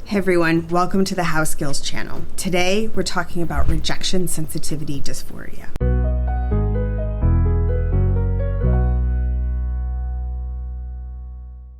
Hey everyone, welcome to the How Skills channel. Today we're talking about rejection sensitivity dysphoria.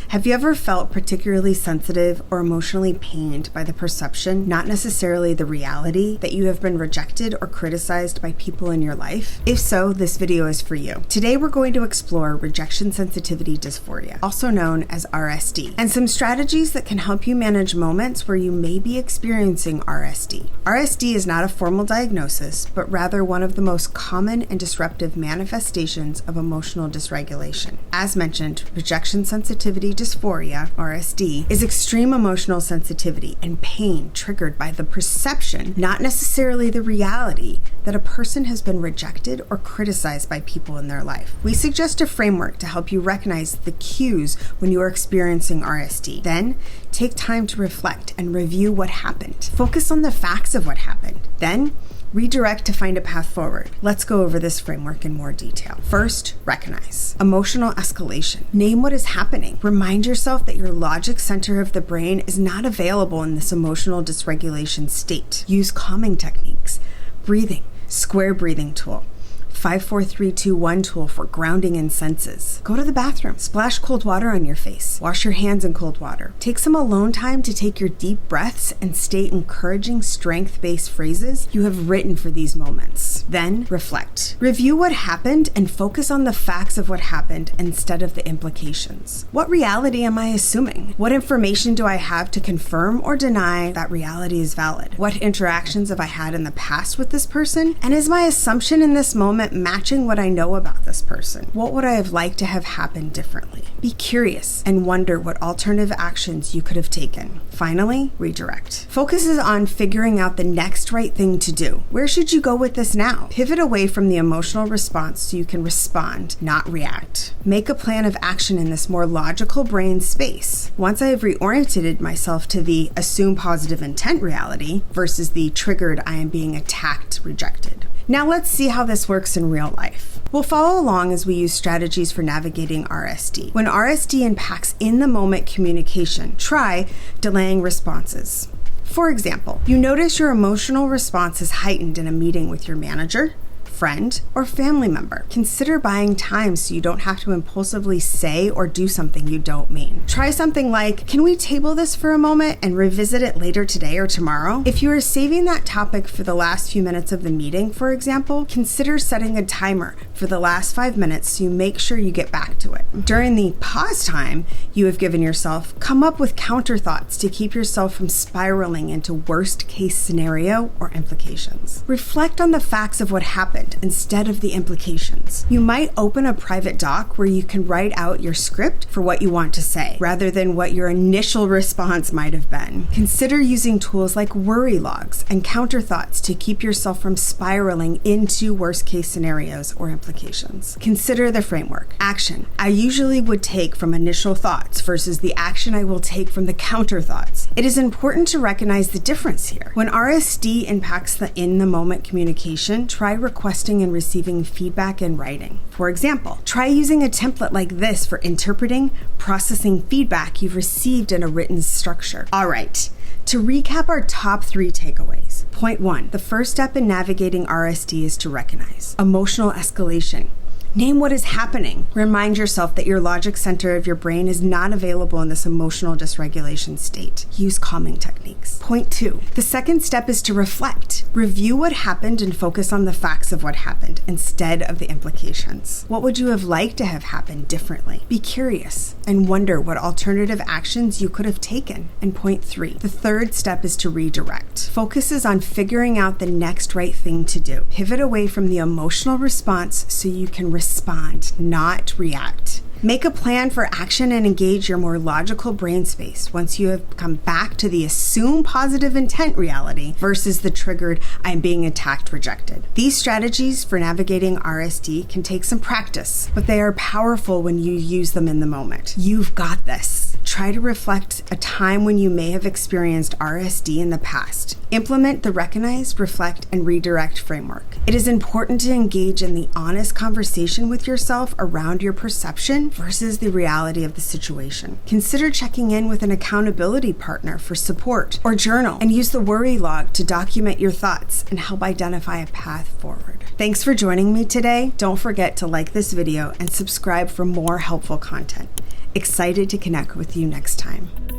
Have you ever felt particularly sensitive or emotionally pained by the perception, not necessarily the reality, that you have been rejected or criticized by people in your life? If so, this video is for you. Today we're going to explore rejection sensitivity dysphoria, also known as RSD, and some strategies that can help you manage moments where you may be experiencing RSD. RSD is not a formal diagnosis, but rather one of the most common and disruptive manifestations of emotional dysregulation. As mentioned, rejection sensitivity dysphoria, RSD, is extreme emotional sensitivity and pain triggered by the perception, not necessarily the reality, that a person has been rejected or criticized by people in their life. We suggest a framework to help you recognize the cues when you are experiencing RSD. Then, take time to reflect and review what happened. Focus on the facts of what happened. Then, redirect to find a path forward. Let's go over this framework in more detail. First, recognize. Emotional escalation. Name what is happening. Remind yourself that your logic center of the brain is not available in this emotional dysregulation state. Use calming techniques. Breathing. Square breathing tool. 5-4-3-2-1 tool for grounding in senses. Go to the bathroom. Splash cold water on your face. Wash your hands in cold water. Take some alone time to take your deep breaths and state encouraging strength-based phrases you have written for these moments. Then reflect. Review what happened and focus on the facts of what happened instead of the implications. What reality am I assuming? What information do I have to confirm or deny that reality is valid? What interactions have I had in the past with this person? And is my assumption in this moment matching what I know about this person? What would I have liked to have happened differently? Be curious and wonder what alternative actions you could have taken. Finally, redirect. Focus is on figuring out the next right thing to do. Where should you go with this now? Pivot away from the emotional response so you can respond, not react. Make a plan of action in this more logical brain space. Once I have reoriented myself to the assume positive intent reality versus the triggered I am being attacked, rejected. Now let's see how this works in real life. We'll follow along as we use strategies for navigating RSD. When RSD impacts in-the-moment communication, try delaying responses. For example, you notice your emotional response is heightened in a meeting with your manager, friend, or family member. Consider buying time so you don't have to impulsively say or do something you don't mean. Try something like, can we table this for a moment and revisit it later today or tomorrow? If you are saving that topic for the last few minutes of the meeting, for example, consider setting a timer for the last 5 minutes so you make sure you get back to it. During the pause time you have given yourself, come up with counter thoughts to keep yourself from spiraling into worst case scenario or implications. Reflect on the facts of what happened instead of the implications. You might open a private doc where you can write out your script for what you want to say, rather than what your initial response might have been. Consider using tools like worry logs and counter thoughts to keep yourself from spiraling into worst case scenarios or implications. Consider the framework. Action I usually would take from initial thoughts versus the action I will take from the counter thoughts. It is important to recognize the difference here. When RSD impacts the in-the-moment communication, try requesting and receiving feedback in writing. For example, try using a template like this for interpreting, processing feedback you've received in a written structure. All right, to recap our top 3 takeaways. Point 1, the first step in navigating RSD is to recognize emotional escalation. Name what is happening. Remind yourself that your logic center of your brain is not available in this emotional dysregulation state. Use calming techniques. Point 2, the second step is to reflect. Review what happened and focus on the facts of what happened instead of the implications. What would you have liked to have happened differently? Be curious and wonder what alternative actions you could have taken. And point 3, the third step is to redirect. Focus is on figuring out the next right thing to do. Pivot away from the emotional response so you can respond, not react. Make a plan for action and engage your more logical brain space once you have come back to the assume positive intent reality versus the triggered I'm being attacked, rejected. These strategies for navigating RSD can take some practice, but they are powerful when you use them in the moment. You've got this. try to reflect a time when you may have experienced RSD in the past. Implement the recognize, reflect, and redirect framework. It is important to engage in the honest conversation with yourself around your perception versus the reality of the situation. Consider checking in with an accountability partner for support, or journal and use the worry log to document your thoughts and help identify a path forward. Thanks for joining me today. Don't forget to like this video and subscribe for more helpful content. Excited to connect with you next time.